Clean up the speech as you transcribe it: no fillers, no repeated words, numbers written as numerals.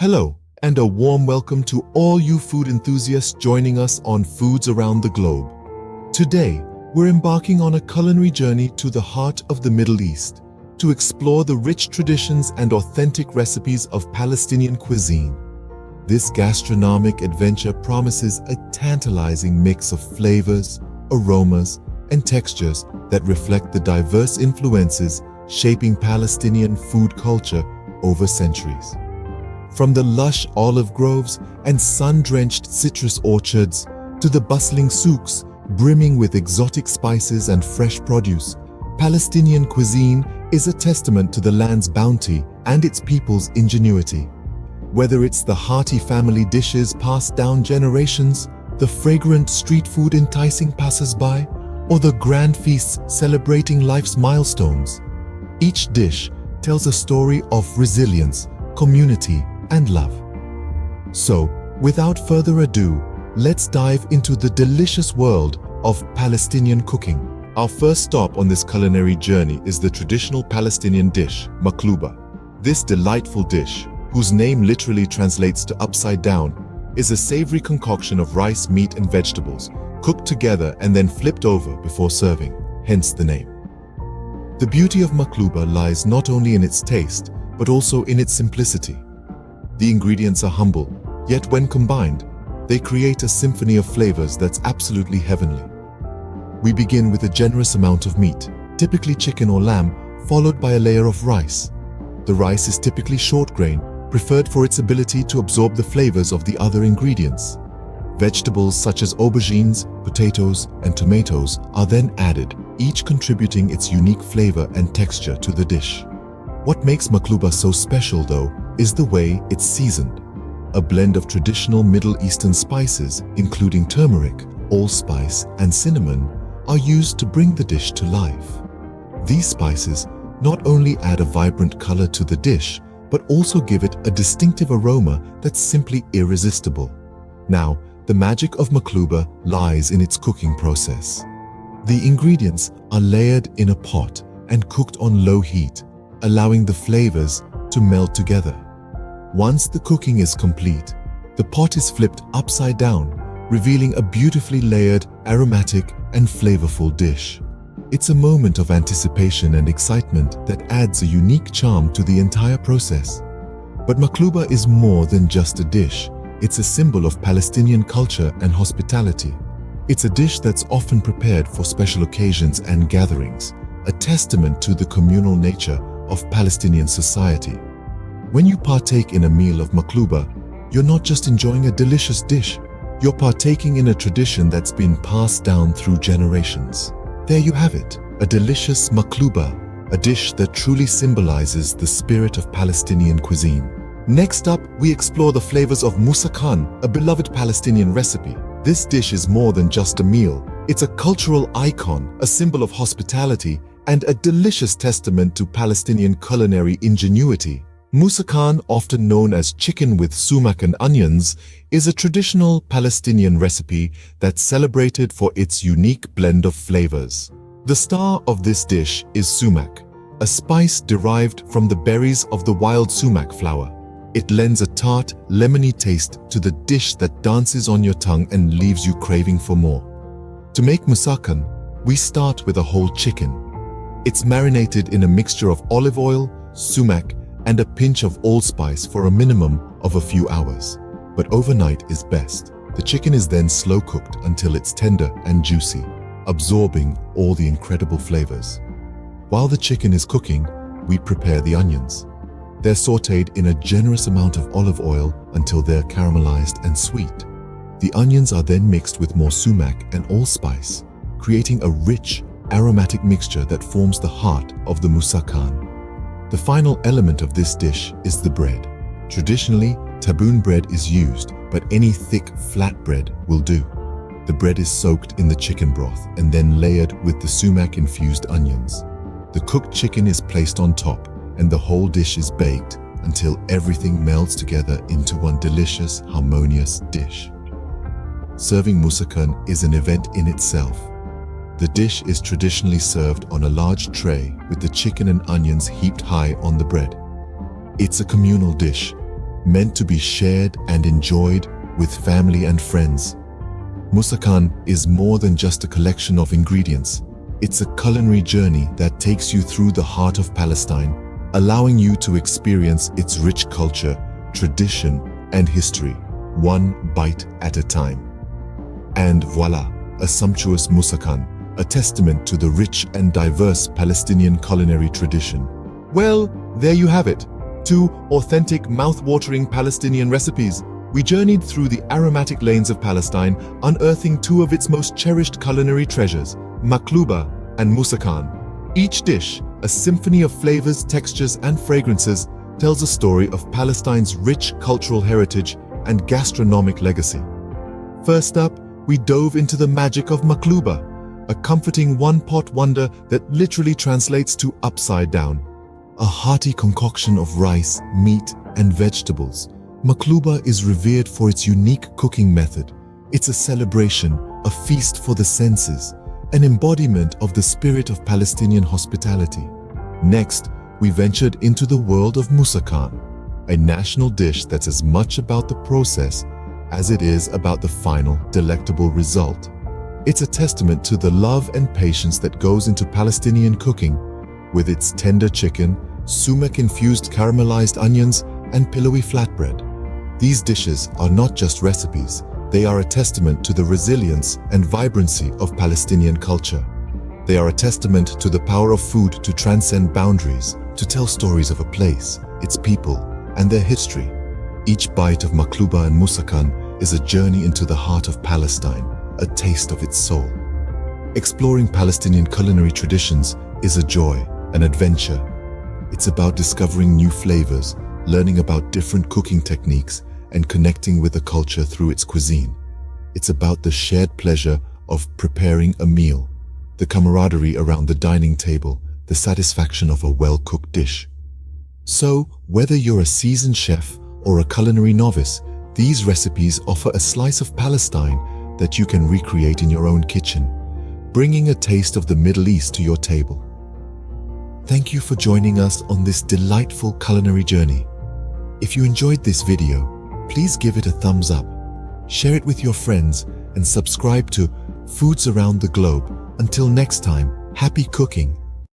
Hello, and a warm welcome to all you food enthusiasts joining us on Foods Around the Globe. Today, we're embarking on a culinary journey to the heart of the Middle East to explore the rich traditions and authentic recipes of Palestinian cuisine. This gastronomic adventure promises a tantalizing mix of flavors, aromas, and textures that reflect the diverse influences shaping Palestinian food culture over centuries. From the lush olive groves and sun-drenched citrus orchards to the bustling souks brimming with exotic spices and fresh produce, Palestinian cuisine is a testament to the land's bounty and its people's ingenuity. Whether it's the hearty family dishes passed down generations, the fragrant street food enticing passers-by, or the grand feasts celebrating life's milestones, each dish tells a story of resilience, community, and love. So, without further ado, let's dive into the delicious world of Palestinian cooking. Our first stop on this culinary journey is the traditional Palestinian dish, Maqluba. This delightful dish, whose name literally translates to upside down, is a savory concoction of rice, meat, and vegetables, cooked together and then flipped over before serving, hence the name. The beauty of Maqluba lies not only in its taste, but also in its simplicity. The ingredients are humble, yet when combined, they create a symphony of flavors that's absolutely heavenly. We begin with a generous amount of meat, typically chicken or lamb, followed by a layer of rice. The rice is typically short grain, preferred for its ability to absorb the flavors of the other ingredients. Vegetables such as aubergines, potatoes, and tomatoes are then added, each contributing its unique flavor and texture to the dish. What makes Maqluba so special, though, is the way it's seasoned. A blend of traditional Middle Eastern spices, including turmeric, allspice, and cinnamon, are used to bring the dish to life. These spices not only add a vibrant color to the dish, but also give it a distinctive aroma that's simply irresistible. Now, the magic of Maqluba lies in its cooking process. The ingredients are layered in a pot and cooked on low heat, allowing the flavors to meld together. Once the cooking is complete, the pot is flipped upside down, revealing a beautifully layered, aromatic, and flavorful dish. It's a moment of anticipation and excitement that adds a unique charm to the entire process. But Maqluba is more than just a dish. It's a symbol of Palestinian culture and hospitality. It's a dish that's often prepared for special occasions and gatherings, a testament to the communal nature of Palestinian society. When you partake in a meal of Maqluba, you're not just enjoying a delicious dish, you're partaking in a tradition that's been passed down through generations. There you have it, a delicious Maqluba, a dish that truly symbolizes the spirit of Palestinian cuisine. Next up, we explore the flavors of Musakhan, a beloved Palestinian recipe. This dish is more than just a meal. It's a cultural icon, a symbol of hospitality, and a delicious testament to Palestinian culinary ingenuity. Musakhan, often known as chicken with sumac and onions, is a traditional Palestinian recipe that's celebrated for its unique blend of flavors. The star of this dish is sumac, a spice derived from the berries of the wild sumac flower. It lends a tart, lemony taste to the dish that dances on your tongue and leaves you craving for more. To make Musakhan, we start with a whole chicken. It's marinated in a mixture of olive oil, sumac, and a pinch of allspice for a minimum of a few hours. But overnight is best. The chicken is then slow cooked until it's tender and juicy, absorbing all the incredible flavors. While the chicken is cooking, we prepare the onions. They're sautéed in a generous amount of olive oil until they're caramelized and sweet. The onions are then mixed with more sumac and allspice, creating a rich, aromatic mixture that forms the heart of the Musakhan. The final element of this dish is the bread. Traditionally, taboon bread is used, but any thick flatbread will do. The bread is soaked in the chicken broth and then layered with the sumac-infused onions. The cooked chicken is placed on top, and the whole dish is baked until everything melds together into one delicious, harmonious dish. Serving Musakhan is an event in itself. The dish is traditionally served on a large tray with the chicken and onions heaped high on the bread. It's a communal dish, meant to be shared and enjoyed with family and friends. Musakhan is more than just a collection of ingredients. It's a culinary journey that takes you through the heart of Palestine, allowing you to experience its rich culture, tradition, and history, one bite at a time. And voila, a sumptuous Musakhan, a testament to the rich and diverse Palestinian culinary tradition. Well, there you have it. 2 authentic, mouth-watering Palestinian recipes. We journeyed through the aromatic lanes of Palestine, unearthing 2 of its most cherished culinary treasures, Maqluba and Musakhan. Each dish, a symphony of flavors, textures, and fragrances, tells a story of Palestine's rich cultural heritage and gastronomic legacy. First up, we dove into the magic of Maqluba, a comforting one-pot wonder that literally translates to upside down. A hearty concoction of rice, meat, and vegetables, Maqluba is revered for its unique cooking method. It's a celebration, a feast for the senses, an embodiment of the spirit of Palestinian hospitality. Next, we ventured into the world of Musakhan, a national dish that's as much about the process as it is about the final, delectable result. It's a testament to the love and patience that goes into Palestinian cooking, with its tender chicken, sumac-infused caramelized onions, and pillowy flatbread. These dishes are not just recipes, they are a testament to the resilience and vibrancy of Palestinian culture. They are a testament to the power of food to transcend boundaries, to tell stories of a place, its people, and their history. Each bite of Maqluba and Musakhan is a journey into the heart of Palestine, a taste of its soul. Exploring Palestinian culinary traditions is a joy, an adventure. It's about discovering new flavors, learning about different cooking techniques, and connecting with the culture through its cuisine. It's about the shared pleasure of preparing a meal, the camaraderie around the dining table, the satisfaction of a well-cooked dish. So, whether you're a seasoned chef or a culinary novice, these recipes offer a slice of Palestine that you can recreate in your own kitchen, bringing a taste of the Middle East to your table. Thank you for joining us on this delightful culinary journey. If you enjoyed this video, please give it a thumbs up, share it with your friends, and subscribe to Foods Around the Globe. Until next time, happy cooking